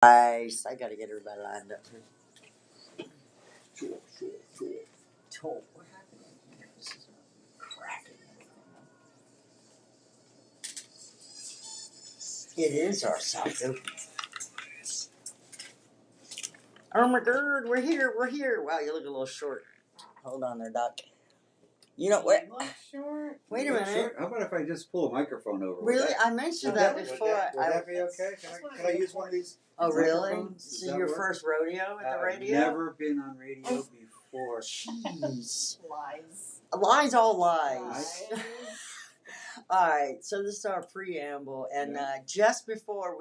Nice. I gotta get everybody lined up. Sure. What happened in here? This is cracking everything. It is our South Open. Oh my God, we're here. Wow, you look a little short. Hold on there, Doc. You know what? Short. Wait a minute. Short? How about if I just pull a microphone over? Really? I mentioned that before. Would that be okay? Can I use one of these? Oh, really? microphones? This is your first rodeo at the radio? I've never been on radio before. Jeez. Lies. Lies, all lies. All right, so this is our preamble, and just before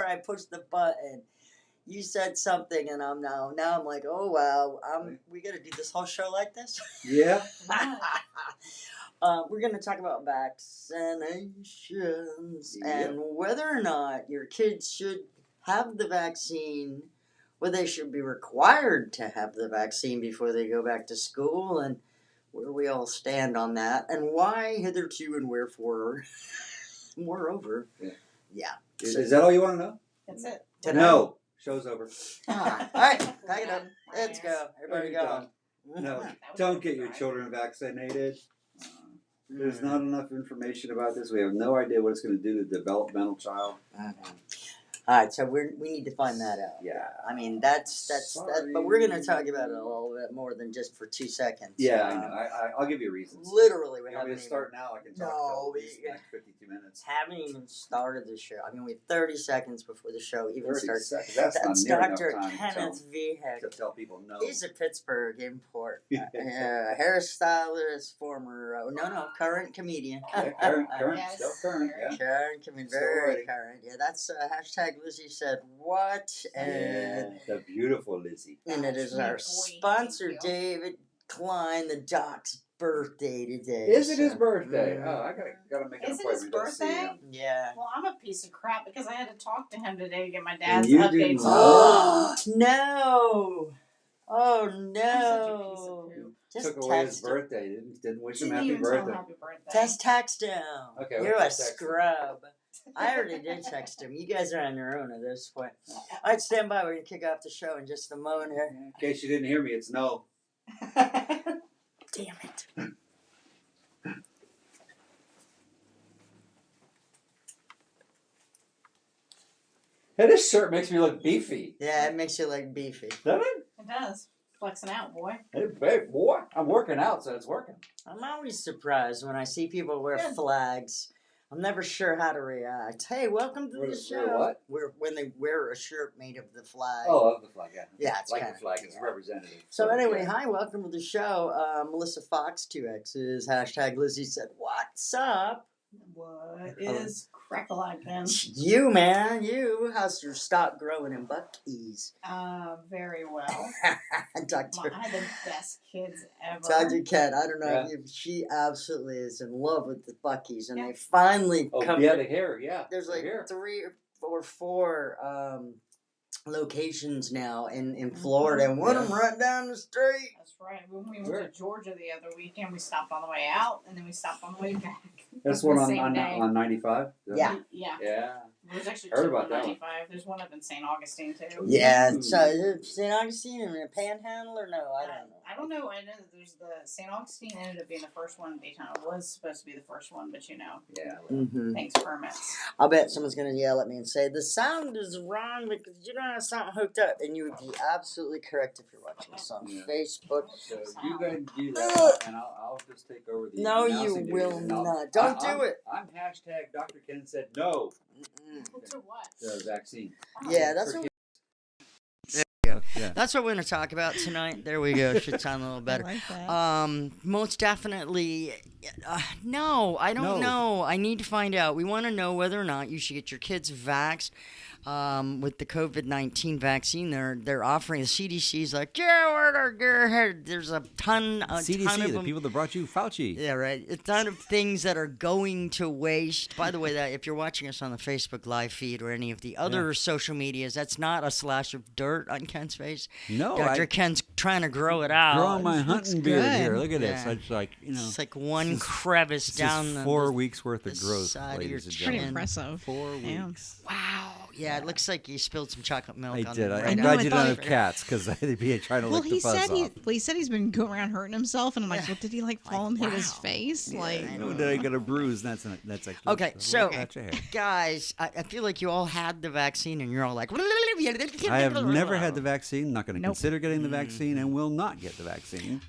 I pushed the button, you said something, and I'm now I'm like, oh wow, we got to do this whole show like this. Yeah. We're going to talk about vaccinations and whether or not your kids should have the vaccine, whether they should be required to have the vaccine before they go back to school, and where we all stand on that, and why hitherto and wherefore. Moreover, Is that all you want to know? That's it. No. Show's over. All right, pack it up. Let's go. Everybody go. No, don't get your children vaccinated. There's not enough information about this. We have no idea what it's going to do to the developmental child. All right, so we need to find that out. Yeah. I mean, that's but we're going to talk about it a little bit more than just for 2 seconds. Yeah, I know. I'll give you reasons. Literally, we You want me haven't to start now? I can talk till these next 52 minutes. Haven't even started the show. I mean, we have 30 seconds before the show even starts. That's not near Dr. enough time Kenneth Vehek. to tell people no. He's a Pittsburgh import. Hairstylist, former, current comedian. Current, Yes. still current, yeah. Current, very current. Yeah, that's hashtag Lizzie said what? And the beautiful Lizzie. And it is our sponsor, David Klein, the doc's birthday today. Is it his birthday? Oh, I gotta make an Is it appointment his to see birthday? him. Yeah. Well, I'm a piece of crap because I had to talk to him today to get my dad's you updates. didn't Oh no! Oh I'm no! such a piece of poop. Just Took away his text him. birthday. Didn't wish him Didn't happy even tell him birthday. happy birthday. Just text him. Okay, You're a let's text him. scrub. I already did text him. You guys are on your own at this point. All right, stand by. We're going to kick off the show in just a moment here. In case you didn't hear me, it's no. Damn it. Hey, this shirt makes me look beefy. Yeah, it makes you look beefy. Doesn't it? It does. Flexing out, boy. Hey, babe, boy, I'm working out, so it's working. I'm always surprised when I see people wear Good. flags. I'm never sure how to react. Hey, welcome to the show. What? When they wear a shirt made of the flag. Oh, of the flag, yeah. Yeah, it's like kinda, the flag. It's representative. So anyway, hi, welcome to the show. Melissa Fox, 2X's, hashtag Lizzie said, what's up? What is crack-a-lack-in? You, man, you. How's your stock growing in Buc-ee's? Very well. Dr. I had the best kids ever. Dr. Kat, I don't know Yeah. if she absolutely is in love with the Buc-ee's, and they finally come. yeah, the hair, yeah. There's like hair. 3 or 4 locations now in Florida, and one of them right down the street. That's right. When we went to Georgia the other weekend, we stopped on the way out, and then we stopped on the way back. That's The one same day. on 95? Yeah. Yeah. Yeah. There's actually Heard 2 about on that one. 95. There's one up in St. Augustine, too. Yeah, Ooh. so is it St. Augustine and a Panhandle or no? I don't know. I don't know. I know that there's the St. Augustine ended up being the first one. Daytona was supposed to be the first one, but Yeah. thanks permits. I'll bet someone's going to yell at me and say, the sound is wrong because you don't have something hooked up. And you would be absolutely correct if you're watching this on Facebook. So you go ahead and do that, and I'll just take over the No, you announcing duties, will and I'll- not. Don't do it. I'm hashtag Dr. Ken said no To what? to the vaccine. Yeah, that's For what. kids. Yeah. That's what we're going to talk about tonight. There we go. Should sound a little better. I like that. Most definitely. No, I don't know. I need to find out. We want to know whether or not you should get your kids vaxxed. With the COVID-19 vaccine, they're offering. The CDC's like, there's a ton CDC, of the them. people that brought you Fauci. Yeah, right. A ton of things that are going to waste. By the way, that if you're watching us on the Facebook live feed or any of the other social medias, that's not a slash of dirt on Ken's face. No, Dr. Ken's trying to grow it out. growing my hunting beard good. here. Look at this. Yeah. It's like, It's like one this is- crevice this down is the 4 weeks worth of the growth, side of your ladies and chin. Pretty gentlemen. impressive. 4 Yeah. weeks. Wow. yeah, it looks like you spilled some chocolate milk I on did. the I'm know, glad I you thought don't it- have cats because they'd be trying to lick the fuzz off. he said he's been going around hurting himself, and I'm like, well, did he fall and hit his wow. face? Like, I know that I got a bruise. That's actually Okay, a so little patch of hair. guys, I feel like you all had the vaccine, and you're all like, I have never had the vaccine. Not going to Nope. consider getting the vaccine, and will not get the vaccine.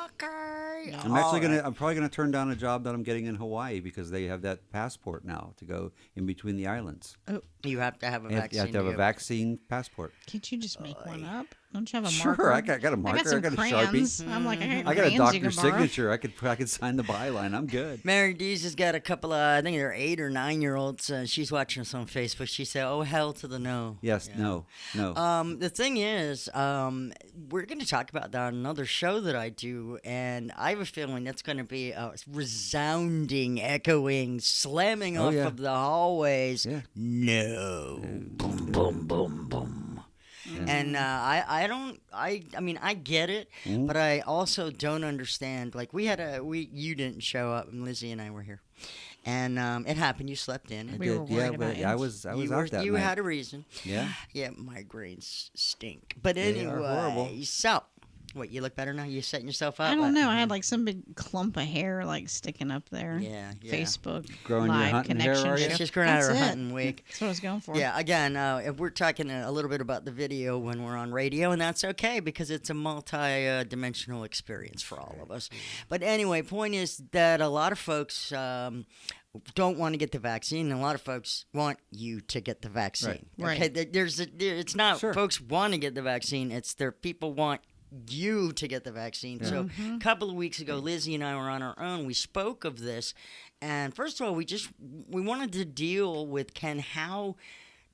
Okay. I'm probably gonna turn down a job that I'm getting in Hawaii because they have that passport now to go in between the islands. You have to have a You have, vaccine. you have to have a go. vaccine passport. can't you just make one up? Don't you have a Sure, marker? I got a marker. I got some a crayons. Sharpie. I'm like, I got I got a crayons you can doctor's borrow. signature. I could sign the byline. I'm good. Mary D's has got a couple of, I think they're 8 or 9-year-olds. She's watching us on Facebook. She said, "Oh hell to the no." Yes. Yeah. No. The thing is, we're going to talk about that on another show that I do, and I have a feeling that's going to be a resounding, echoing, slamming Oh, off yeah. of the hallways. Yeah. No. Boom, boom, boom, boom. And I mean, I get it, Mhm. but I also don't understand. Like you didn't show up, and Lizzie and I were here, and it happened. You slept in. I We did. were Yeah, worried but about you. I was you out that you night. had a reason. Yeah. Yeah, migraines stink. But They are horrible. anyway, so what? You look better now. You setting yourself up. I don't know. I had like some big clump of hair like sticking up there. Yeah, yeah. Facebook Growing your live hunting hair, connection. are you? It's just growing out That's of her it. hunting wig. That's what I was going for. Yeah, again, if we're talking a little bit about the video when we're on radio, and that's okay because it's a multi-dimensional experience for all of us. But anyway, point is that a lot of folks don't want to get the vaccine, and a lot of folks want you to get the vaccine. Right. Okay, it's not Sure. folks want to get the vaccine; it's their people want you to get the vaccine. Yeah. So a couple of weeks ago, Lizzie and I were on our own. We spoke of this, and first of all, we wanted to deal with how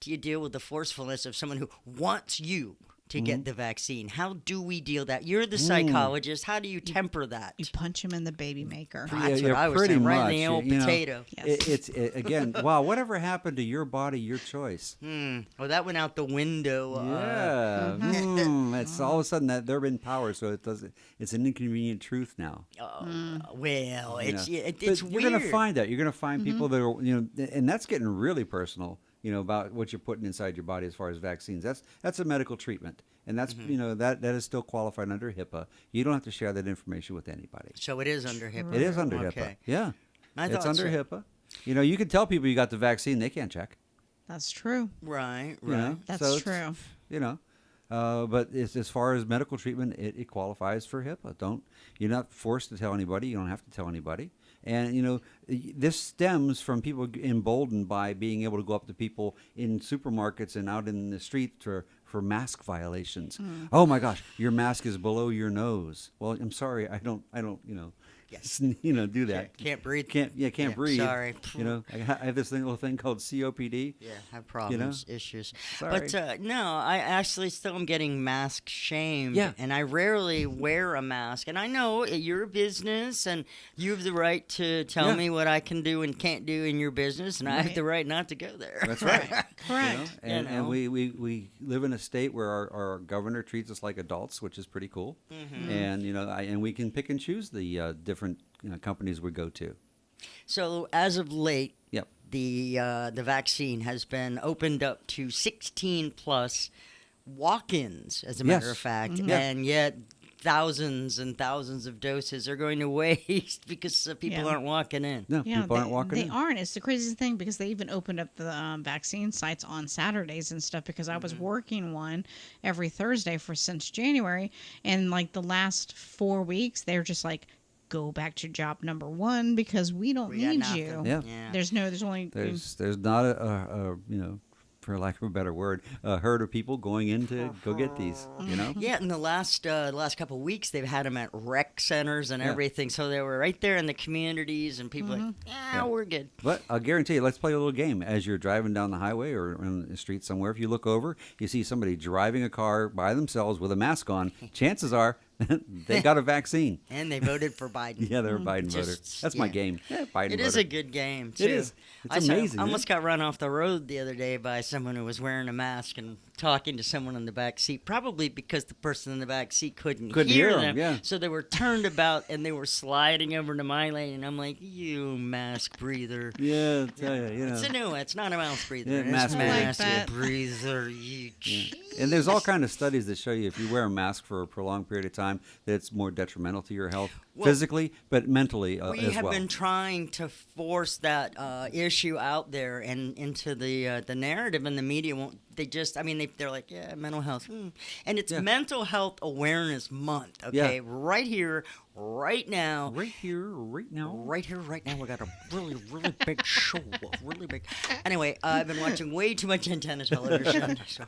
do you deal with the forcefulness of someone who wants you to get the vaccine? How do we deal that? You're the psychologist. How do you temper that? You punch him in the baby maker. That's Yeah, what I was pretty saying, right in much, the old you know. potato. Yes. Again, wow, whatever happened to your body, your choice? Well, that went out the window. Yeah. It's all of a sudden that they're in power, so it's an inconvenient truth now. Well, it's You know. it's But weird. you're gonna find that. You're gonna find people that are, and that's getting really personal. About what you're putting inside your body as far as vaccines. That's a medical treatment, and that's that is still qualified under HIPAA. You don't have to share that information with anybody. So it is under HIPAA. It is under HIPAA. Okay. Yeah, I it's thought under so. HIPAA. You can tell people you got the vaccine; they can't check. That's true. Right, You know? right. That's So true. But as far as medical treatment, it qualifies for HIPAA. You're not forced to tell anybody. You don't have to tell anybody. And this stems from people emboldened by being able to go up to people in supermarkets and out in the street for mask violations. Oh my gosh, your mask is below your nose. Well, I'm sorry, I don't Yes. do that. Can't breathe. Can't breathe. Sorry. I have this little thing called COPD. Yeah, have problems, issues. Sorry. But no, I actually still am getting mask shamed. Yeah. And I rarely wear a mask. And I know you're a business and you have the right to tell Yeah. me what I can do and can't do in your business, and I have Right. the right not to go there. That's right. Correct. And You know. we live in a state where our governor treats us like adults, which is pretty cool. And and we can pick and choose the different companies we go to. So as of late, Yep. the vaccine has been opened up to 16 plus walk-ins, as a matter Yes. of fact, Yeah. and yet thousands and thousands of doses are going to waste because people Yeah. aren't walking in. No, Yeah, people aren't walking they in. aren't. It's the craziest thing because they even opened up the vaccine sites on Saturdays and stuff because I was working one every Thursday since January, and like the last 4 weeks they're just like, go back to job number 1 because we don't We got need nothing. you. Yeah. There's only There's not a for lack of a better word, a herd of people going in to go get these. Yeah, in the last couple of weeks, they've had them at rec centers and Yeah. everything, so they were right there in the communities, and people like, Yeah. we're good. But I'll guarantee you, let's play a little game. As you're driving down the highway or on the street somewhere, if you look over, you see somebody driving a car by themselves with a mask on. Chances are they got a vaccine. And they voted for Biden. Yeah, they're a Biden voter. Just- That's my yeah. game. Yeah, Biden It voter. is a good game, too. It is. It's amazing. I almost got run off the road the other day by someone who was wearing a mask and talking to someone in the back seat, probably because the person in the back seat couldn't hear them. Yeah. So they were turned about and they were sliding over to my lane, and I'm like, you mask breather. Yeah, I'll tell you, you know. It's a new one. It's not a mouse breather. Yeah, It's mask breather. I like mask that. breather. You And there's all kind of studies that show you if you wear a mask for a prolonged period of time, that it's more detrimental to your health Well, physically, but mentally we as have well. been trying to force that issue out there and into the narrative, and the media won't. They just, I mean, they're like, yeah, mental health, and it's Yeah. Mental Health Awareness Month. Okay, Yeah. right here, right now. Right here, right now. Right here, right now, we got a really, really big show. Really big. Anyway, I've been watching way too much antenna television. So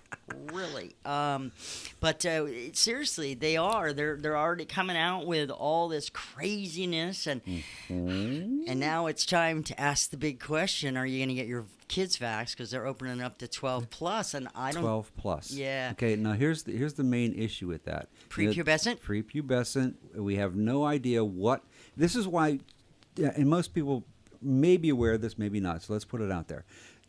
really, but seriously, they're already coming out with all this craziness, and now it's time to ask the big question: are you going to get your kids vaxxed? Because they're opening up to 12 plus, and I don't. 12 plus. Yeah. Okay, now here's the main issue with that. Prepubescent? Prepubescent. We have no idea what. This is why, and most people may be aware of this, maybe not. So let's put it out there.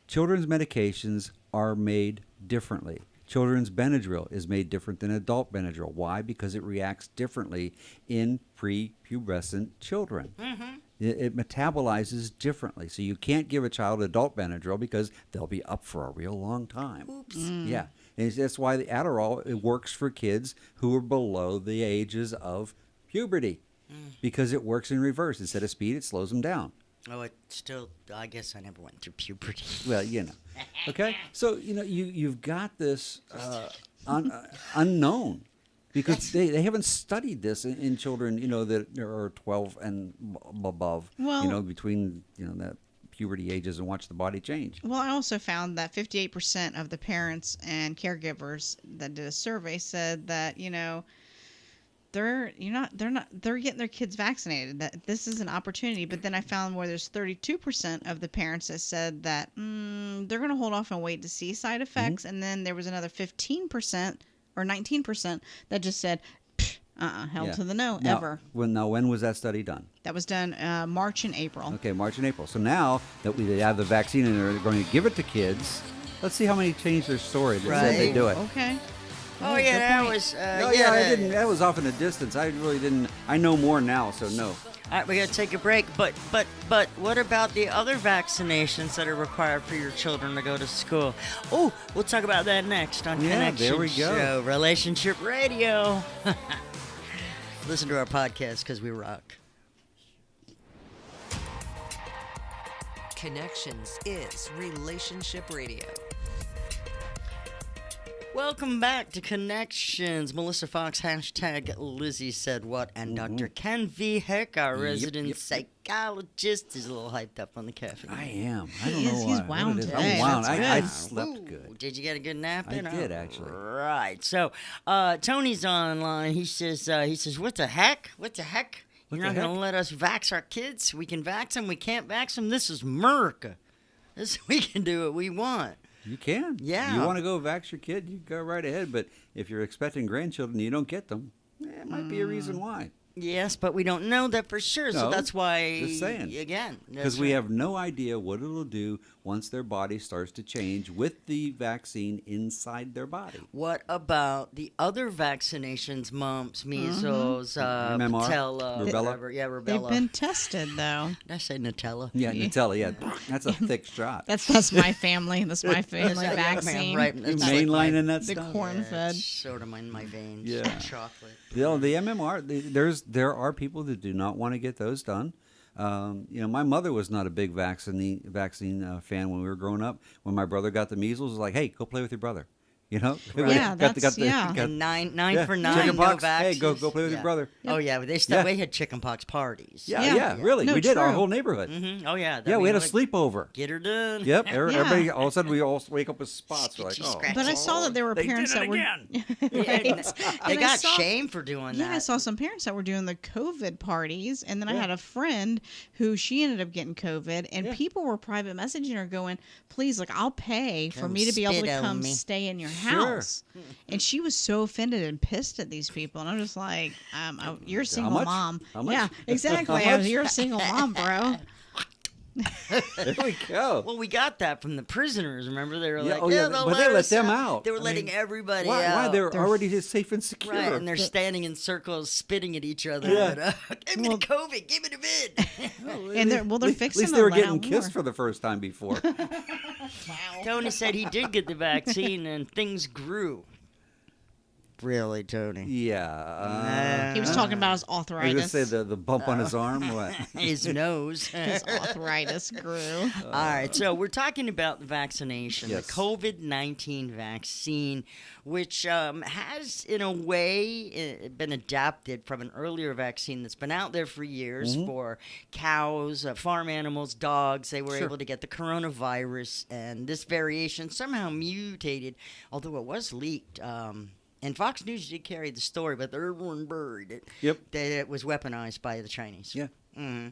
Children's medications are made differently. Children's Benadryl is made different than adult Benadryl. Why? Because it reacts differently in prepubescent children. Mm-hmm. It metabolizes differently. So you can't give a child adult Benadryl because they'll be up for a real long time. Oops. Yeah. And that's why the Adderall, it works for kids who are below the ages of puberty because it works in reverse. Instead of speed, it slows them down. Oh, it still. I guess I never went through puberty. Well, you know. Okay? So, you know, you've got this unknown because they haven't studied this in children, you know, that are 12 and above, Well- you know, between, you know, that puberty ages and watch the body change. Well, I also found that 58% of the parents and caregivers that did a survey said that, you know, they're getting their kids vaccinated. That this is an opportunity. But then I found where there's 32% of the parents that said that they're going to hold off and wait to see side effects. And then there was another 15% or 19% that just said, hell Yeah. to the no, Now, ever. when was that study done? That was done March and April. Okay, March and April. So now that we have the vaccine and they're going to give it to kids, let's see how many changed their story that said they Right. do it. Okay. Oh Good yeah, that point. was. No, yeah, I didn't. That was off in the distance. I really didn't. I know more now, so no. All right, we got to take a break. But what about the other vaccinations that are required for your children to go to school? Oh, we'll talk about that next on Yeah, Connection there we go. Show, Relationship Radio. Listen to our podcast because we rock. Connections is Relationship Radio. Welcome back to Connections. Melissa Fox, hashtag Lizzie Said What, and Dr. Ken V. Heck, our resident psychologist, is a little hyped up on the caffeine. I am. I don't He know is. why. He's What wound it is. today. I'm wound. That's I good. slept Ooh, good. Did you get a good nap I in? did, actually. Right. So Tony's online. He says, what the heck? What the heck? You're What not the going to let us vax our kids? We can vax them. We can't vax them. This is America. We can do what we want. You can. Yeah. You want to go vax your kid, you go right ahead. But if you're expecting grandchildren, you don't get them. It might be a reason why. Yes, but we don't know that for sure. So No, that's why, just saying. again. Because we have no idea what it'll do once their body starts to change with the vaccine inside their body. What about the other vaccinations? Mumps, measles, MMR, patella, rubella? whatever. Yeah, They've rubella. been tested, though. Did I say Nutella? Yeah, Nutella, yeah. That's a thick shot. That's my family. That's my family Yeah, vaccine. right. You That's like mainlining that The stuff. corn-fed. It's sort of in my veins. Yeah. Chocolate. The MMR, there are people that do not want to get those done. My mother was not a big vaccine fan when we were growing up. When my brother got the measles, it was like, hey, go play with your brother. You know? Right. Yeah, yeah. And nine yeah, for nine, chicken no pox, vaxxers. hey, go play with your brother. Oh yeah, they Yeah. we had chickenpox parties. Yeah, really. No, we did, our true. whole neighborhood. Mm-hmm. Oh yeah. Yeah, we had a sleepover. Get her done. Yep, Yeah. everybody, all of a sudden we all wake up with spots. We're like, Skitchy oh. scratchy. But I saw that there were They parents did that it were. again. They And I got saw- shamed for doing Yeah, that. I saw some parents that were doing the COVID parties, and then I Yeah. had a friend who she ended up getting COVID, and Yeah. people were private messaging her going, "Please, like, I'll pay for Come me to be able spit to on come me." stay in your Sure. house. And she was so offended and pissed at these people. And I'm just like, you're a single much? mom. How much? Yeah, exactly. How much? You're a single mom, bro. There we go. Well, we got that from the prisoners. Remember, they were Yeah, like, oh, yeah, they'll but they let us them out. They were I letting mean, everybody Why? out. They're already just safe and secure. Right, and they're standing in circles, spitting at each other. Yeah. And, give me the COVID, give me the vid. And they're At fixing least to they were let getting out kissed more. for the first time before. Tony said he did get the vaccine, and things grew. Really, Tony? Yeah. He was talking about his I was arthritis. going to say the bump on his arm. What? His nose. His arthritis grew. All right, so we're talking about the vaccination, Yes. the COVID-19 vaccine, which has, in a way, been adapted from an earlier vaccine that's been out there for years for cows, farm animals, dogs. They were Sure. able to get the coronavirus, and this variation somehow mutated, although it was leaked. And Fox News did carry the story, but everyone buried it. Yep. That it was weaponized by the Chinese. Yeah. Mm-hmm.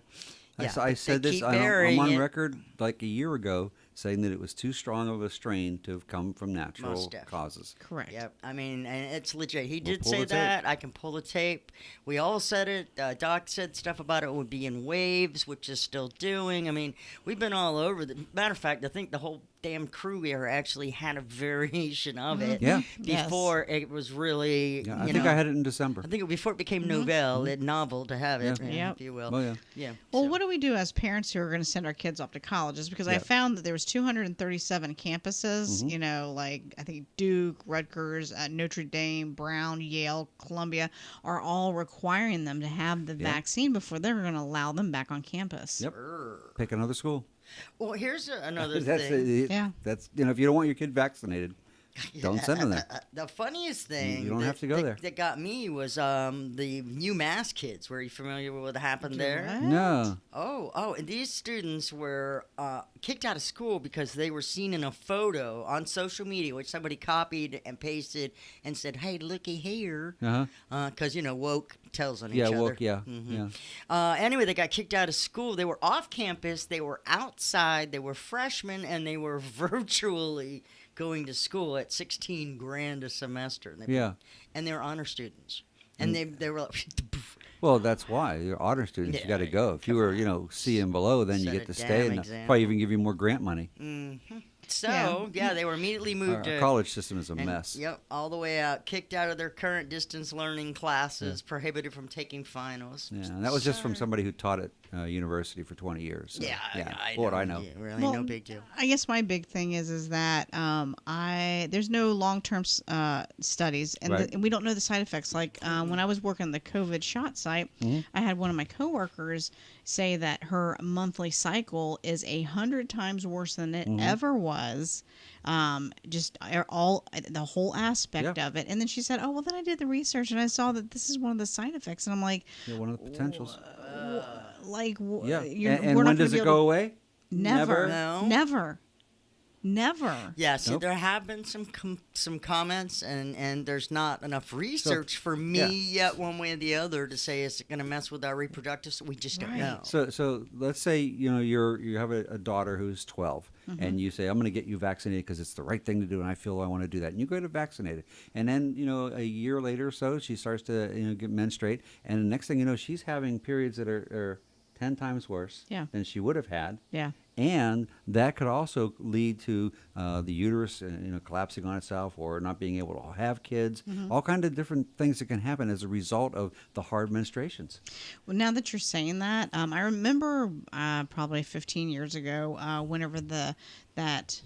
I said this. I'm on record like a year ago saying that it was too strong of a strain to have come from natural Most definitely. causes. Correct. Yep. I mean, and it's legit. He did pull say the tape. that. I can pull the tape. We all said it. Doc said stuff about it would be in waves, which is still doing. I mean, we've been all over. Matter of fact, I think the whole damn crew here actually had a variation of it. Yeah. Yes. Before it was really, Yeah, I you think know, I had it in December. I think before it became novel, novel to have it, Yeah. Yep. if you will. Oh, yeah. Yeah. Well, so- what do we do as parents who are going to send our kids off to colleges? Because I Yeah. found that there was 237 campuses, you know, like I think Duke, Rutgers, Notre Dame, Brown, Yale, Columbia are all requiring them to have the vaccine before they're going to allow them back on campus. Yep. Pick another school. Well, here's another That's thing. Yeah. That's if you don't want your kid vaccinated, don't send them there. The funniest thing You don't have to go there. that got me was the UMass kids. Were you familiar with what happened there? What? No. Oh, and these students were kicked out of school because they were seen in a photo on social media, which somebody copied and pasted and said, "Hey, looky here," Uh-huh. because woke tells on Yeah, each woke, other. yeah. Mhm. Yeah. Anyway, they got kicked out of school. They were off campus. They were outside. They were freshmen, and they were virtually going to school at $16,000 a semester. And Yeah. and they were honor students, and they were like, Well, that's why you're honor students. You got to go. If you were, C and below, then you Set get a to stay, damn and example. probably even give you more grant money. So yeah, they were immediately moved Our to college system is a and- mess. Yep, all the way out, kicked out of their current distance learning classes, prohibited from taking finals. Yeah, and that was just from somebody who taught at university for 20 years. So, Yeah, I what know. I know. Yeah, really, Well, no big deal. I guess my big thing is that there's no long-term studies, and, Right. and we don't know the side effects. Like when I was working the COVID shot site, I had one of my coworkers say that her monthly cycle is 100 times worse than it ever was. Just all the whole aspect Yeah. of it, and then she said, "Oh, well, then I did the research and I saw that this is one of the side effects," and I'm like, Yeah, one of the potentials. Yeah. And we're not when does gonna it be go able away? Never, No. never. Yeah, see, Nope. there have been some comments, and there's not enough research for me yeah. yet, one way or the other, to say is it going to mess with our reproductive. We just don't Right. know. So let's say you have a daughter who's 12, and you say I'm going to get you vaccinated because it's the right thing to do, and I feel I want to do that, and you go to vaccinate it, and then a year later or so she starts to get menstruate, and the next thing you know she's having periods that are 10 times worse Yeah. than she would have had. Yeah. And that could also lead to the uterus, collapsing on itself, or not being able to have kids. All kind of different things that can happen as a result of the hard menstruations. Well, now that you're saying that, I remember probably 15 years ago, whenever that PAP,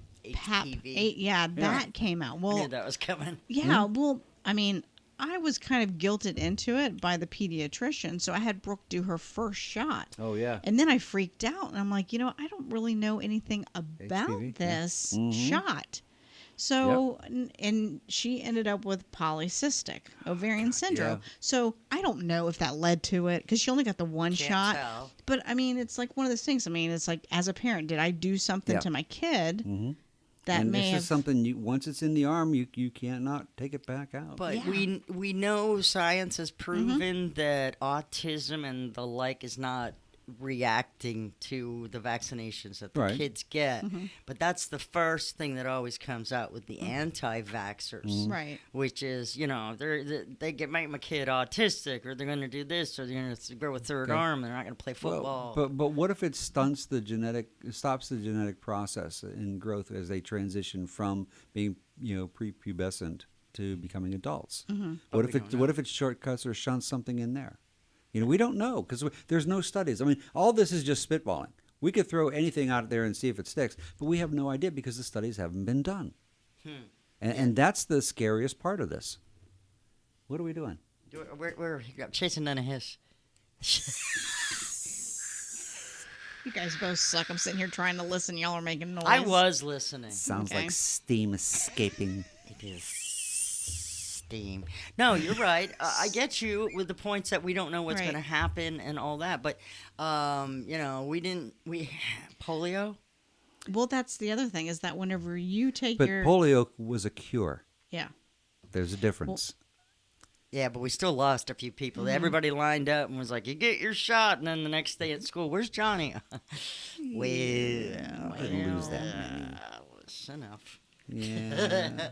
HPV. that came out. I Well, knew that was coming. yeah, well, I mean, I was kind of guilted into it by the pediatrician, so I had Brooke do her first shot. Oh yeah. And then I freaked out, and I'm like, I don't really know anything about HPV, yeah. this shot. So, and she ended up with polycystic ovarian syndrome. yeah. So I don't know if that led to it because she only got the one Can't shot. tell. But I mean, it's like one of those things. I mean, it's like as a parent, did I do something Yeah. to my kid that and may this have? is something once it's in the arm, you can't not take it back out. But Yeah. we know science has proven that autism and the like is not reacting to the vaccinations that the Right. kids get. But that's the first thing that always comes out with the anti-vaxxers. Right. Which is, they make my kid autistic, or they're going to do this, or they're going to grow a third arm, and they're not going to play football. But what if it stops the genetic process in growth as they transition from being prepubescent to becoming adults? What if it shortcuts or shunts something in there? We don't know because there's no studies. I mean, all this is just spitballing. We could throw anything out there and see if it sticks, but we have no idea because the studies haven't been done. And that's the scariest part of this. What are we doing? We're chasing none of his. You guys both suck. I'm sitting here trying to listen. Y'all are making noise. I was listening. Sounds Okay. like steam escaping. It is steam. No, you're right. I get you with the points that we don't know what's Right. going to happen and all that. But, we polio. Well, that's the other thing is that whenever you take But your polio was a cure. yeah. There's a difference. Yeah, but we still lost a few people. Everybody lined up and was like, "You get your shot," and then the next day at school, "Where's Johnny?" Well, Didn't lose that many. It's enough. Yeah.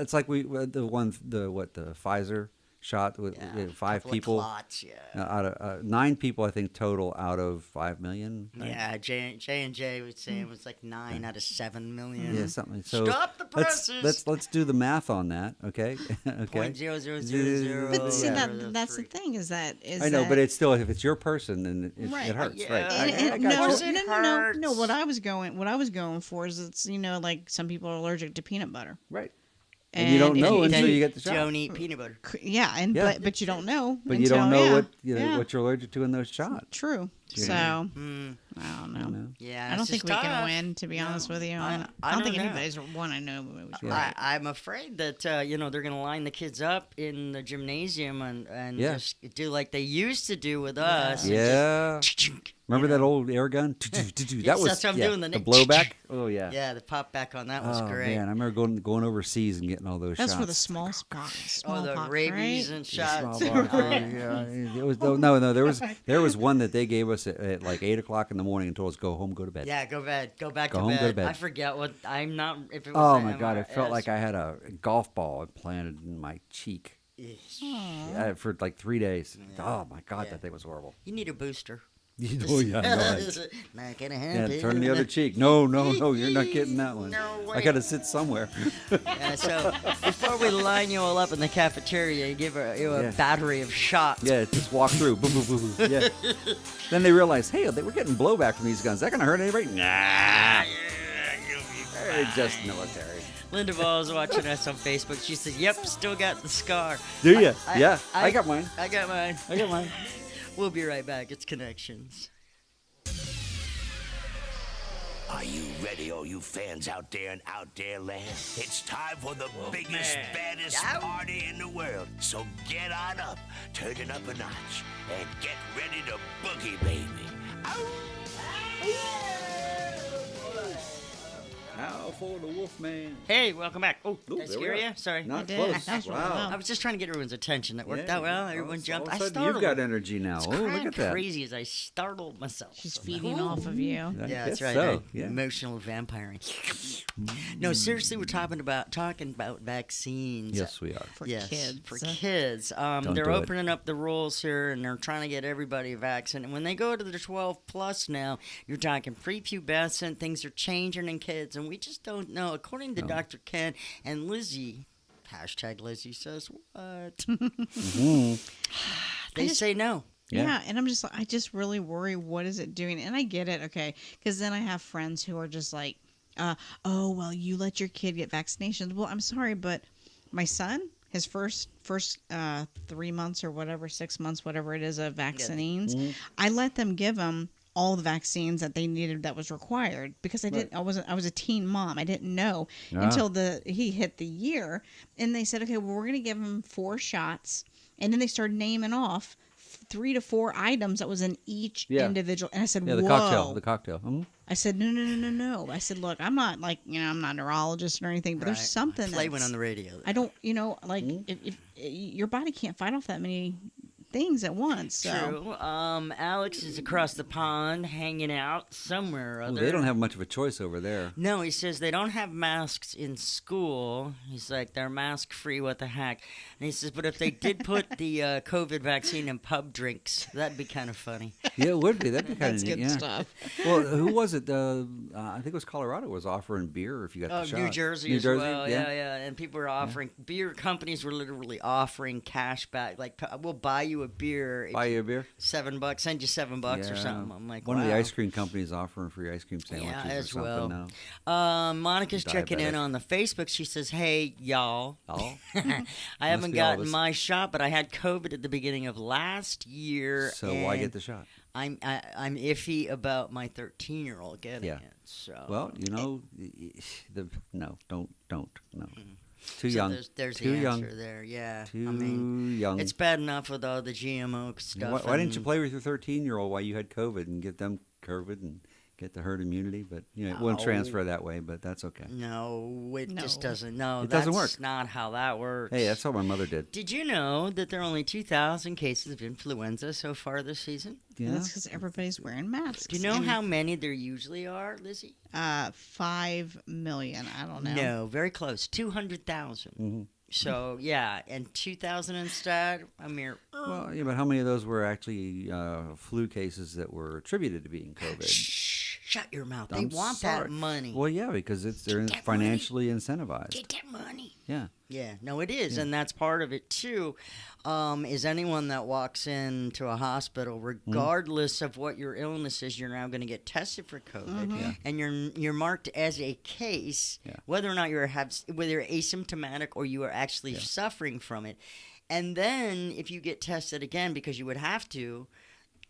It's like the Pfizer shot with five Couple of people clots, out of 9 people, I think, total out of 5 million. Right? Yeah, J&J would say it was like 9 out of 7 million. Yeah, something. So Stop the presses. let's do the math on that, okay? Okay. 0.0000. But see, Yeah. that's the thing is that I know, but it's still if it's your person, then Right. it hurts, Yeah. right? And I got It you. no. What I was going for is it's like some people are allergic to peanut butter. Right. And you don't know until you get the shot. Don't eat peanut butter. Yeah, but you don't know. But you don't know until- what you're allergic to in those shots. True. Yeah. So Mm, I don't know. yeah, I don't it's think just we can tough. win. To be honest with you, I I don't think know. anybody's want to know. I'm afraid that they're going to line the kids up in the gymnasium and Yeah. just do like they used to do with us. and Yeah. just- Remember that old air gun? That Yes, was that's what I'm doing, the the neck. blowback. Oh yeah. Yeah, the pop back on that was Oh great. man, I remember going overseas and getting all those That's shots. for the small spots. Oh, the rabies and shots. Smallpox, yeah, it was no. There was one that they gave us at like 8:00 in the morning and told us go home, go to bed. Yeah, go back Go to home, bed. go to bed. I forget what I'm not. If it was Oh an my god, it felt MRS. like I had a golf ball implanted in my cheek for like 3 days. Oh my god, Yeah. that thing was horrible. You need a booster. Oh yeah, right. Not gonna Yeah, happen. turn the other cheek. No, you're not getting that one. No I way. gotta sit somewhere. So before we line you all up in the cafeteria, you give you a Yeah. battery of shots. Yeah, just walk through. Boom, boom, boom, boom. Yeah. Then they realize, hey, we're getting blowback from these guns. Is that gonna hurt anybody? Nah. They're just military. Linda Ball's watching us on Facebook. She says, "Yep, still got the scar." Do you? I- Yeah, I- I got mine. I got mine. I got mine. We'll be right back. It's Connections. Are you ready, all you fans out there in out there land? It's time for the biggest, baddest party in the world. So get on up, turn it up a notch, and get ready to boogie, baby. Now for the Wolfman. Hey, welcome back. Oh, did I there we scare are. you? Sorry. Not did. close. That was really Wow. loud. I was just trying to get everyone's attention. That worked Yeah, out well. all- Everyone jumped. all of I a sudden startled. You've got energy now. It's Oh, look at that. crazy as I startled myself. She's So- feeding off of you. I Yeah, guess that's right. So. I- Yeah. Emotional vampiring. No, seriously, we're talking about vaccines. Yes, we are. For Yes, kids. for kids. Don't They're do it. opening up the rules here, and they're trying to get everybody vaccinated. And when they go to the 12 plus now, you're talking prepubescent. Things are changing in kids, and we just don't know. According to Dr. Ken and Lizzie, hashtag Lizzie says what? They say no. Yeah. And I just really worry, what is it doing? And I get it, okay, because then I have friends who are just like, oh, well, you let your kid get vaccinations. Well, I'm sorry, but my son, his first 3 months or whatever, 6 months, whatever it is of vaccines, I let them give him all the vaccines that they needed that was required because I was a teen mom. I didn't know until he hit the year, and they said, okay, well, we're going to give him 4 shots. And then they started naming off 3 to 4 items that was in each individual. And I said, Yeah, the whoa. cocktail. I said, no. I said, look, I'm not I'm not a neurologist or anything, but there's something Play that's, went on the radio. I don't, if your body can't fight off that many things at once. So. True. Alex is across the pond hanging out somewhere or Well, other. they don't have much of a choice over there. No, he says they don't have masks in school. He's like, they're mask free, what the heck? And he says, but if they did put the COVID vaccine in pub drinks, that'd be kind of funny. Yeah, it would be. That'd be kind That's of good neat. Yeah. stuff. Well, who was it? I think it was Colorado was offering beer if you got the shot. New Jersey New as Jersey, well. Yeah. And people were offering, beer companies were literally offering cash back. Like, we'll buy you a beer. Buy you a beer? $7, send you $7 or something. I'm like, one wow. of the ice cream companies offering free ice cream sandwiches Yeah, or as something well. now. Monica's checking in Diabetic. on the Facebook. She says, "Hey, y'all, Oh, I haven't be all of gotten us. my shot, but I had COVID at the beginning of last year. so why and get the shot? I'm iffy about my 13-year-old getting Yeah. it. So Well, you know, no, don't, no. Too so young. There's Too the young. answer there. Yeah, Too I mean, young. it's bad enough with all the GMO stuff. Why didn't you and- play with your 13-year-old while you had COVID and get them COVID and get the herd immunity? But you know, it won't No. transfer that way. But that's okay. No, it just No. doesn't. No, It doesn't that's work. not how that works. Hey, that's what my mother did. Did you know that there are only 2,000 cases of influenza so far this season? Yeah. That's because everybody's wearing masks. Do you know And, how many there usually are, Lizzie? 5 million. I don't know. No, very close. 200,000. Mm-hmm. So, yeah, and 2,000 instead, a mere... Well, yeah, but how many of those were actually flu cases that were attributed to being COVID? Shh, shut your mouth. They I'm want sorry. that money. Well, yeah, because they're Get that financially incentivized. Get that money. Yeah. Yeah, no, it is, and that's part of it too. Is anyone that walks into a hospital, regardless of what your illness is, you're now going to get tested for COVID, Yeah. and you're marked as a case, Yeah. whether or not whether you're asymptomatic or you are actually suffering from it, and then if you get tested again, because you would have to.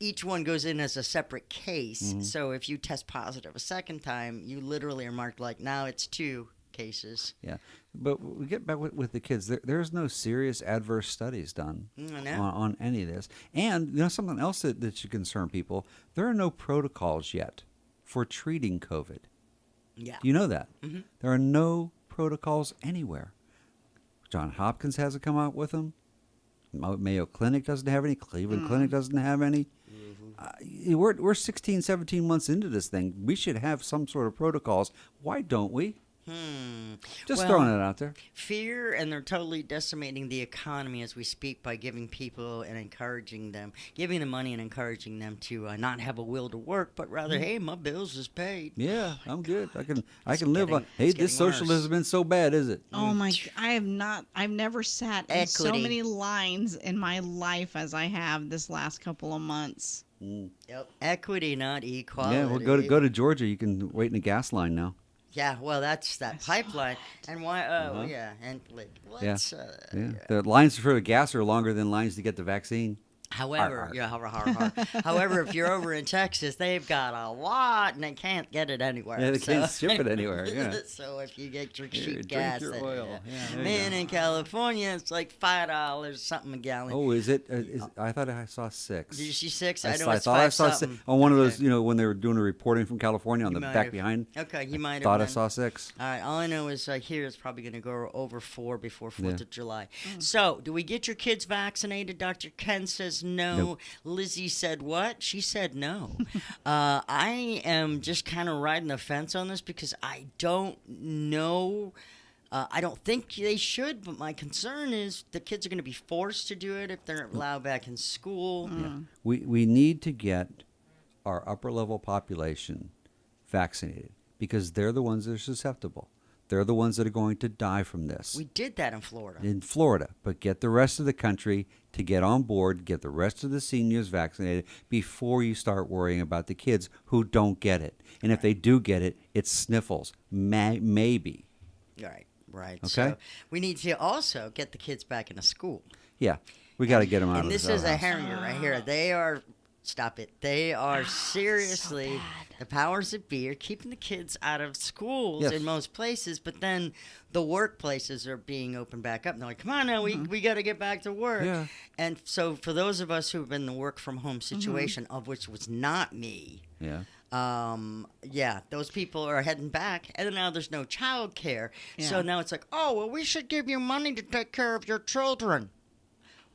Each one goes in as a separate case. So if you test positive a second time, you literally are marked like now it's 2 cases. Yeah, but we get back with the kids. There's no serious adverse studies done I know. on any of this. And you know something else that should concern people. There are no protocols yet for treating COVID. Yeah. Do you know that? There are no protocols anywhere. John Hopkins hasn't come out with them. Mayo Clinic doesn't have any. Cleveland Clinic doesn't have any. We're 16, 17 months into this thing. We should have some sort of protocols. Why don't we? Just Well, throwing it out there. Fear, and they're totally decimating the economy as we speak by giving people and encouraging them, giving them money and encouraging them to not have a will to work, but rather, hey, my bills is paid. Yeah, I'm good. I can live on. getting- Hey, it's this getting worse. socialism isn't so bad, is it? Oh my! I've never sat in so Equity. many lines in my life as I have this last couple of months. Yep. Equity, not equality. Yeah, well, go to Georgia. You can wait in a gas line now. Yeah, well, that's that pipeline. And why? Oh, yeah. And like, Yeah. let's. Yeah, the lines for the gas are longer than lines to get the vaccine. However, Har, har. yeah, har, har, har. However, if you're over in Texas, they've got a lot, and they can't get it anywhere. Yeah, they can't so- ship it anywhere. Yeah. So if you get your Here, cheap drink gas, your then, oil. yeah. Yeah, there you Man, go. in California, it's like $5 something a gallon. Oh, is it? I thought I saw 6. Did you see 6? I I know thought it's 5 I saw something. on one of those. Okay. You know, when they were doing a reporting from California on You the might back have. behind. Okay, you might have. Thought I been. saw 6. All right, all I know is here it's probably going to go over 4 before 4th Yeah. of July. So, do we get your kids vaccinated? Dr. Ken says no. Nope. Lizzie said what? She said no. I am just kind of riding the fence on this because I don't know. I don't think they should, but my concern is the kids are going to be forced to do it if they're allowed back in school. We need to get our upper level population vaccinated because they're the ones that are susceptible. They're the ones that are going to die from this. We did that in Florida. In Florida, but get the rest of the country to get on board, get the rest of the seniors vaccinated before you start worrying about the kids who don't get it. And if they do get it, it's sniffles, maybe. Right. Okay. So we need to also get the kids back into school. Yeah, we got to get them out And of this this is a outhouse. herringer right here. They are, stop it. They are seriously, the powers that be are keeping the kids out of schools Yes. in most places, but then the workplaces are being opened back up. And they're like, come on now, we got to get back to work. Yeah. And so for those of us who've been in the work from home situation, of which was not me, Yeah. yeah, those people are heading back, and now there's no child care. So Yeah. now it's like, oh, well, we should give you money to take care of your children.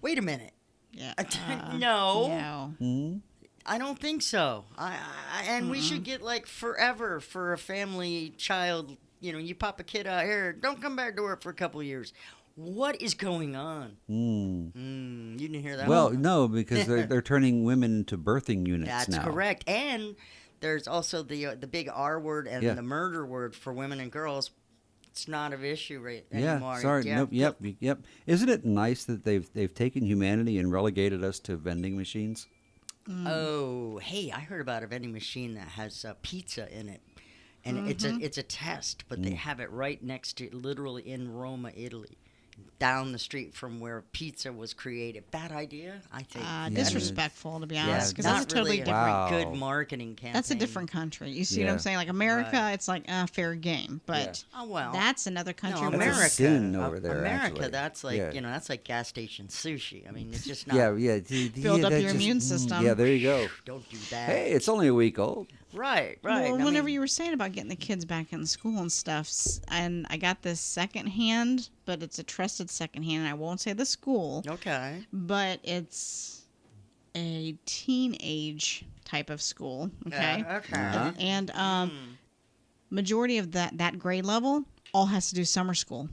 Wait a minute. Yeah. No. No. I don't think so. And we should get like forever for a family child. You know, you pop a kid out here, don't come back to work for a couple of years. What is going on? You didn't hear that? Well, one? no, because they're turning women into birthing units That's now. correct. And there's also the big R word and Yeah. the murder word for women and girls. It's not an issue Yeah, anymore. sorry. Yeah. Nope, yep. Isn't it nice that they've taken humanity and relegated us to vending machines? Oh, hey, I heard about a vending machine that has pizza in it. And it's a test, but they have it right next to, literally in Roma, Italy, down the street from where pizza was created. Bad idea, I think. Disrespectful, to be honest, because not that's a totally really different. Wow. good marketing campaign. That's a different country. You see what Yeah. I'm saying? Like America, Right. it's like fair game, but Oh well, that's another country. no, where America. That's a sin over there, America, actually. that's like Yeah. that's like gas station sushi. I mean, it's just not. Yeah. Build up that your immune system. Yeah, there you go. Don't do that. Hey, it's only a week old. Right. Well, I whenever mean, you were saying about getting the kids back in school and stuff, and I got this secondhand, but it's a trusted secondhand, and I won't say the school, okay. but it's a teenage type of school. Okay. Yeah, okay. Uh-huh. And majority of that grade level all has to do summer school.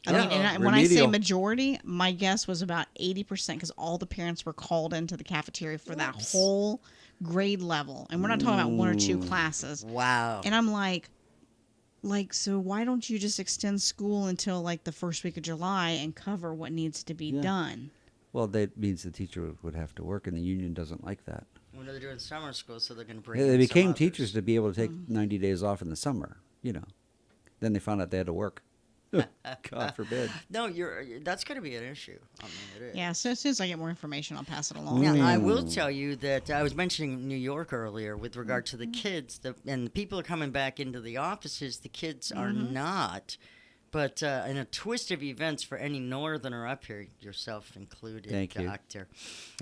I mean, and when I say Remedial. majority, my guess was about 80% because all the parents were called into the cafeteria for that whole grade level. And we're not talking about one or two classes. Wow. And I'm like, so why don't you just extend school until like the first week of July and cover what needs to be done? Well, that means the teacher would have to work, and the union doesn't like that. When they're doing summer school, so they're going to bring. They in became some others. teachers to be able to take 90 days off in the summer, Then they found out they had to work. God forbid. No, that's going to be an issue. I mean, it is. Yeah, so as soon as I get more information, I'll pass it along. Now, I will tell you that I was mentioning New York earlier with regard to the kids, and the people are coming back into the offices. The kids are not. But in a twist of events for any northerner up here, yourself included, Thank you. Doctor,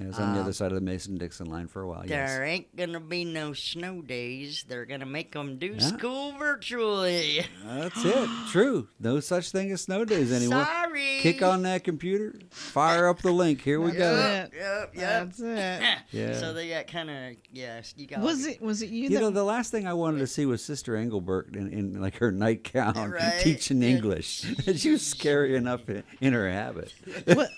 I was on the other side of the Mason-Dixon line for a while, yes. there ain't going to be no snow days. They're going to make them do school virtually. That's it. True. No such thing as snow days anymore. Sorry. Kick on that computer. Fire up the link. Here we go. Yep. That's it. Yeah. So they got kind of, yes, you got Was it you You that know, the last thing I wanted to see was Sister Engelbert in like her nightgown Right. teaching English. She was scary enough in her habit.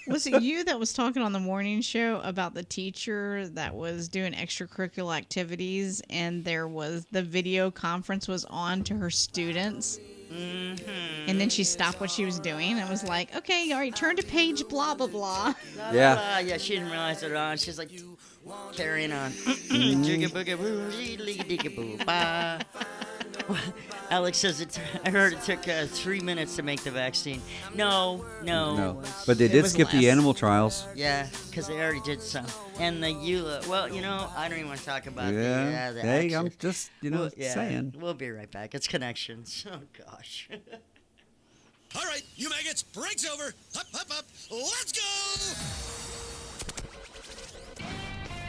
was it you that was talking on the morning show about the teacher that was doing extracurricular activities and the video conference was on to her students? And then she stopped what she was doing and was like, okay, all right, turn to page blah, blah, blah. Yeah. Yeah, she didn't realize it on. She's like, carrying on. Jigga-booga-boo-dee-dee-dee-boo-ba. Alex says I heard it took 3 minutes to make the vaccine. No. No. But they It did was skip the less. animal trials. Yeah, because they already did some. And the EULA. Well, I don't even want to talk about Yeah. the Hey, action. I'm just, saying. We'll be right back. It's connections. Oh, gosh. All right, you maggots, break's over. Up, let's go!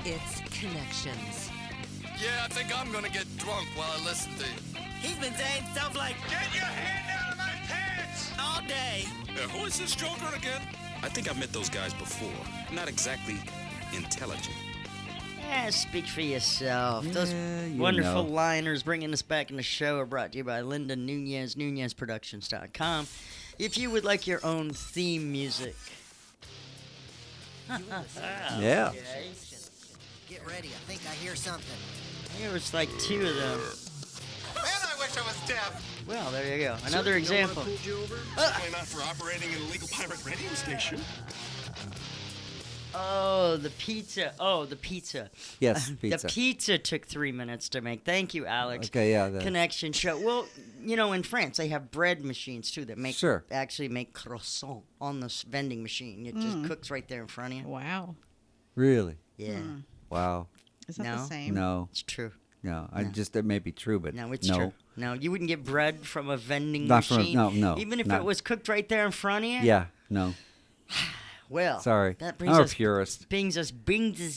It's Connections. Yeah, I think I'm gonna get drunk while I listen to you. He's been saying stuff like, "Get your hand out of my pants!" all day. Who is this joker again? I think I've met those guys before. Not exactly intelligent. Yeah, speak for yourself. Those Yeah, you wonderful know. liners bringing us back in the show are brought to you by Linda Nunez, NunezProductions.com. If you would like your own theme music. Yeah. Get ready, I think I hear something. There was like two of them. Man, I wish I was deaf. Well, there you go. Another example. Certainly not for operating an illegal pirate radio station. Oh, the pizza. Yes, pizza. The pizza took 3 minutes to make. Thank you, Alex. Okay, yeah. Connection show. Well, in France they have bread machines too that actually make croissant on this vending machine. It just cooks right there in front of you. Wow. Really? Yeah, Wow. Is that No. the same? No. it's true. No. It may be true, but No, it's true. No, you wouldn't get bread from a vending Not from a- machine. no, Even if no. it was cooked right there in front of you. Yeah, no. Well, Sorry. That brings I'm a us purist. brings us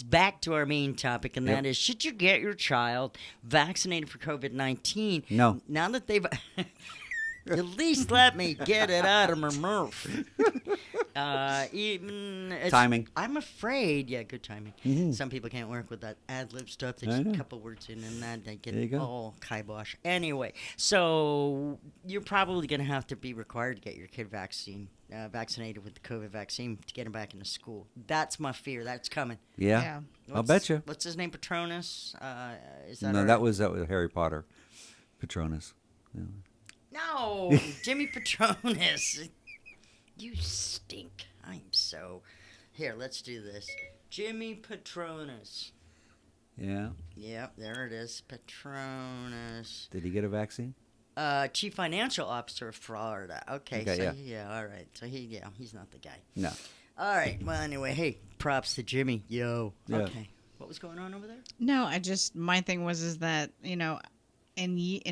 back to our main topic, and Yep. that is: should you get your child vaccinated for COVID-19? No. Now that they've at least let me get it out of my mouth. Timing. I'm afraid. Yeah, good timing. Mhm. Some people can't work with that ad lib stuff. They I just know. a couple words in and that they There you get go. all kibosh. Anyway, so you're probably going to have to be required to get your kid vaccinated with the COVID vaccine to get him back into school. That's my fear. That's coming. Yeah. I'll bet you. What's his name? Patronus? Is that No, all that right? was Harry Potter. Patronus. Yeah. No, Jimmy Patronus. You stink. I'm so. Here, let's do this. Jimmy Patronus. Yeah. Yep, there it is. Patronus. Did he get a vaccine? Chief Financial Officer of Florida. Okay, Okay, so yeah. all right. So he's not the guy. No. All right. Well, anyway, hey, props to Jimmy. Yo. Yeah. Okay. What was going on over there? No, my thing was that, in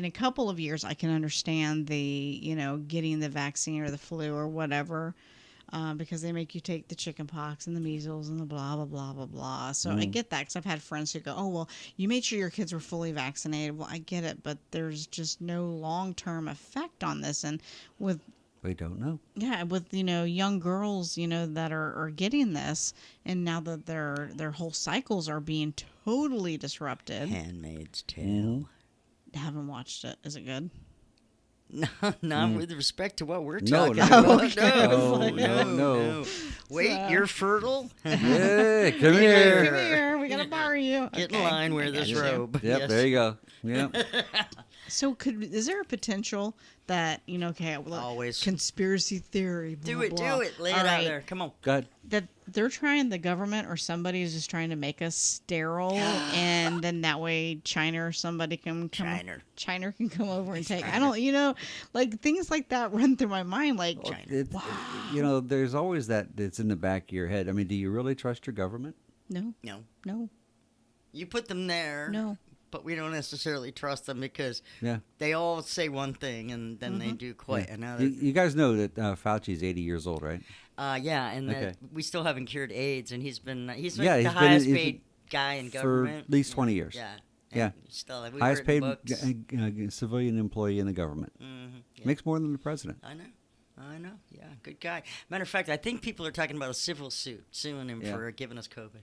a couple of years, I can understand the, getting the vaccine or the flu or whatever, because they make you take the chicken pox and the measles and the blah, blah, blah, blah, blah. So I get that, because I've had friends who go, oh, well, you made sure your kids were fully vaccinated. Well, I get it, but there's just no long-term effect on this. And with We don't know. yeah, with young girls, that are getting this, and now that their whole cycles are being totally disrupted. Handmaid's Tale. Mhm. Haven't watched it. Is it good? No, not with respect to what we're No, talking no. about. Okay. No, No. Wait, So- you're fertile? Yeah, come Come here. here. We gotta borrow you. Get in Okay, line, wear I this got you. robe. Yep, Yes. there you go. Yep. So is there a potential that okay, well, Always. conspiracy theory? Do blah, it, blah. do it. Lay it All out right, there. Come on. Go ahead. that they're trying, the government or somebody is just trying to make us sterile, and then that way China or somebody can come. China can come over and take. I don't, like things like that run through my mind. Like, There's always that's in the back of your head. I mean, do you really trust your government? no, No. You put them there. no. But we don't necessarily trust them because Yeah. they all say one thing and then they do quite another. You guys know that Fauci's 80 years old, right? Yeah, and Okay. that we still haven't cured AIDS, and he's been Yeah, the he's been- highest he's paid guy in for government at least 20 years. Yeah, Yeah. and Still, we've Highest paid written books. civilian employee in the government. Yeah. Makes more than the president. I know. Yeah, good guy. Matter of fact, I think people are talking about a civil suit suing him Yeah. for giving us COVID.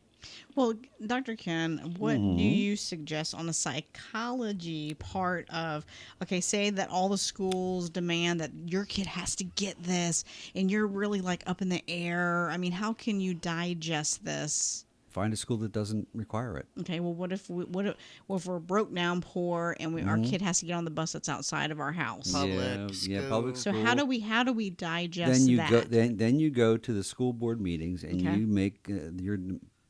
Well, Dr. Ken, what Mm-hmm. do you suggest on the psychology part of, okay, say that all the schools demand that your kid has to get this and you're really like up in the air. I mean, how can you digest this? Find a school that doesn't require it. Okay, well, what if we're broke down, poor, and our kid has to get on the bus that's outside of our house? Public public So school. how do we digest then you that? go then you go to the school board meetings and Okay. you make your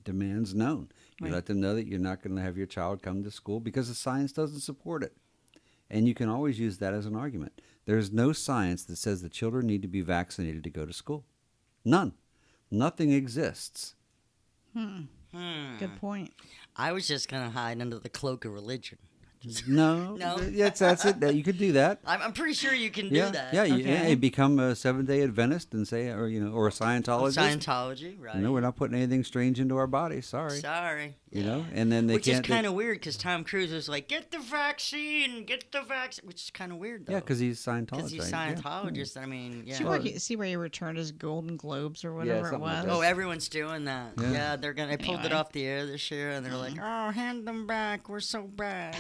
demands known. You Right. let them know that you're not going to have your child come to school because the science doesn't support it. And you can always use that as an argument. There's no science that says that children need to be vaccinated to go to school. None. Nothing exists. Good point. I was just gonna hide under the cloak of religion. No. No? Yes, that's it. You could do that. I'm pretty sure you can do Yeah, that. yeah, Okay. you become a Seventh-day Adventist and say, or or a Scientologist. Scientology, right? No, we're not putting anything strange into our bodies. Sorry. Sorry. You know, and then they Which can't. is kind of weird because Tom Cruise is like, get the vaccine, which is kind of weird though. Yeah, because he's Scientologist. Because he's Yeah. Scientologist. I mean, yeah. See where he returned his Golden Globes or whatever it something like was. that. Oh, everyone's doing that. Yeah. Yeah, they pulled it Anyway. off the air this year, and they're like, "Oh, hand them back. We're so bad.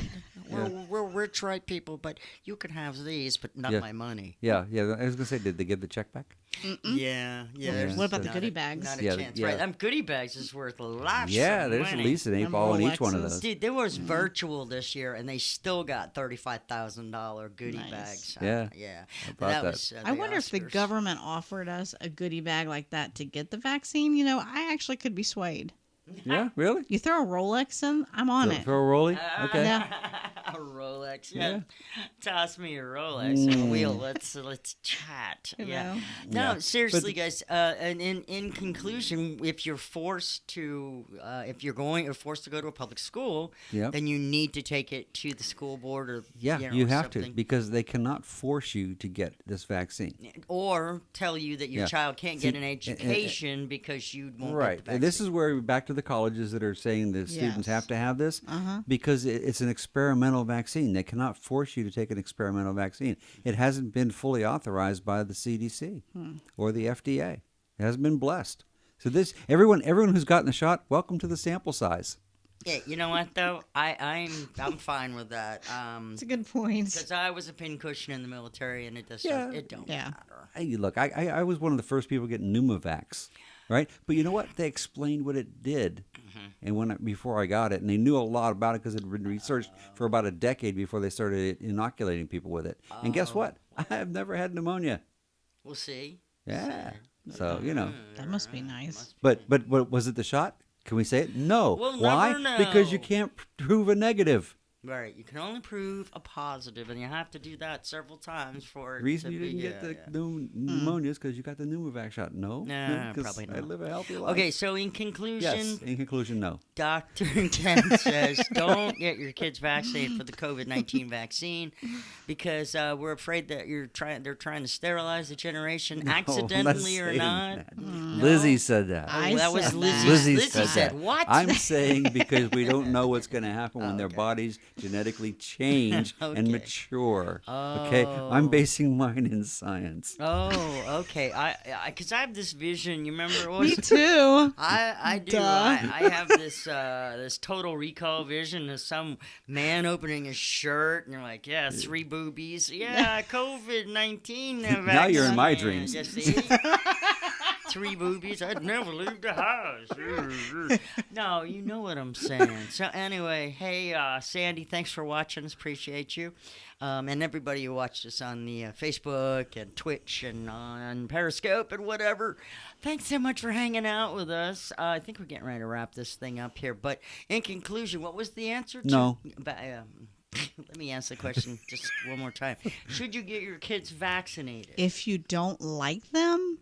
We're rich, right people, but you can have these, but not Yeah. my money." Yeah. I was gonna say, did they give the check back? Yeah. there's What about the not goodie a- bags? Not a Yeah, chance, yeah. right? Them goodie bags is worth lots. Yeah, of there's at money. least an 8 Them ball in each one of Rolexes. those. Dude, there was virtual this year, and they still got $35,000 goodie Nice. bags. Yeah. Yeah. about that that? was. I wonder if the Oscars. government offered us a goodie bag like that to get the vaccine. I actually could be swayed. Yeah, really? You throw a Rolex in, I'm on it. Throw a rollie? Okay. Yeah. A Rolex. Yeah. Yeah. Toss me a Rolex and we'll let's chat. You Yeah. know? No, Yeah. seriously, guys. And in conclusion, if you're forced to, if you're forced to go to a public school, Yep. then you need to take it to the school board or Yeah, you, know, you have to something. because they cannot force you to get this vaccine. Or tell you that your Yeah. child can't See, get an education because you won't Right. get the And this vaccine. is where we're back to the colleges that are saying that students Yes. have to have this Uh-huh. because it's an experimental vaccine. They cannot force you to take an experimental vaccine. It hasn't been fully authorized by the CDC or the FDA. has been blessed. So everyone who's gotten the shot, welcome to the sample size. Yeah, you know what though? I'm fine with that. It's a good point. Because I was a pincushion in the military, and it don't Yeah. matter. Hey, look, I was one of the first people getting Pneumovax, right? But you know what? They explained what it did, and before I got it, and they knew a lot about it because it had been researched for about a decade before they started inoculating people with it. And guess what? I have never had pneumonia. We'll see. Yeah. So That must be nice. But was it the shot? Can we say it? No. We'll Why? never know. Because you can't prove a negative. Right, you can only prove a positive, and you have to do that several times for it The reason to you be, didn't get the pneumonia is because you got the Pneumovax shot. No, Nah, 'cause probably I not. live a healthy life. Okay, so in conclusion, Yes. In conclusion, no. Dr. Ken says don't get your kids vaccinated for the COVID-19 vaccine because we're afraid that they're trying to sterilize the generation accidentally or not. Lizzie said that. I that was said Lizzie. Lizzie Lizzie said that. what? I'm saying because we don't know what's going to happen when their bodies genetically change and Okay. mature. Okay, I'm basing mine in science. Oh, okay. Because I have this vision. You remember what Me too. I do. Duh. I have this Total Recall vision of some man opening his shirt and you're like, yeah, 3 boobies. Yeah, COVID-19 vaccine. Now you're in my dreams. You see? 3 boobies. I'd never leave the house. No, you know what I'm saying. So anyway, hey, Sandy, thanks for watching us. Appreciate you. And everybody who watched us on the Facebook and Twitch and on Periscope and whatever. Thanks so much for hanging out with us. I think we're getting ready to wrap this thing up here. But in conclusion, what was the answer to? No. Let me ask the question just one more time. Should you get your kids vaccinated? If you don't like them,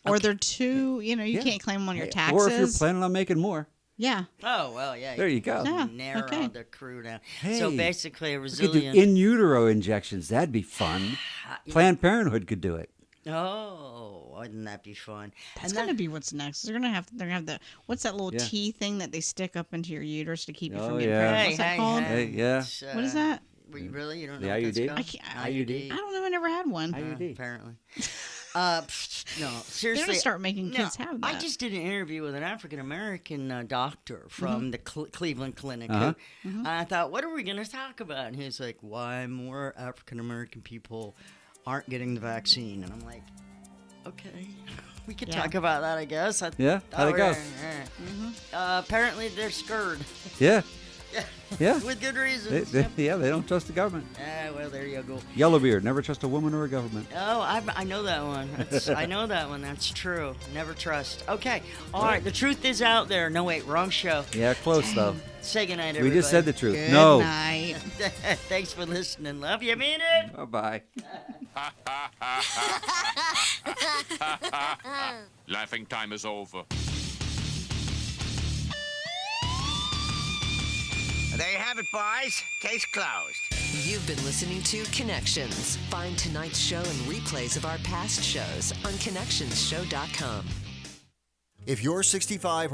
or they're too, you Yeah. can't claim them on your taxes. Or if you're planning on making more. Yeah. Oh, well, yeah. There you go. Yeah, Narrow okay. the crew down. Hey, So basically, a We could do resilient. in utero injections. That'd be fun. Planned Parenthood could do it. Oh, wouldn't that be fun? That's And gonna that- be what's next. They're gonna have the what's that little Yeah. T thing that they stick up into your uterus to keep you Oh, from getting yeah. pregnant? Hey, What's that hey, called? hey. Hey, yeah. It's, What is that? Really? You don't The know what that's IUD? called? I can't- IUD. I don't know. I never had one. IUD. Apparently. No, seriously. They're gonna start making kids no, have I that. just did an interview with an African American doctor from the Cleveland Clinic. Uh-huh. And I thought, what are we going to talk about? And he's like, why more African American people aren't getting the vaccine. And I'm like, okay, we could Yeah. talk about that, I guess. Yeah, how'd it go? Apparently they're scared. Yeah. Yeah. With good reason. Yeah, they don't trust the government. Well, there you go. Yellowbeard, never trust a woman or a government. Oh, I know that one. I know that one. That's true. Never trust. Okay. All right. The truth is out there. No, wait. Wrong show. Yeah, close though. Say goodnight, everybody. We just said the truth. Good No. night. Thanks for listening. Love you. Mean it. Bye-bye. Laughing time is over. There you have it, boys. Case closed. You've been listening to Connections. Find tonight's show and replays of our past shows on ConnectionsShow.com. If you're 65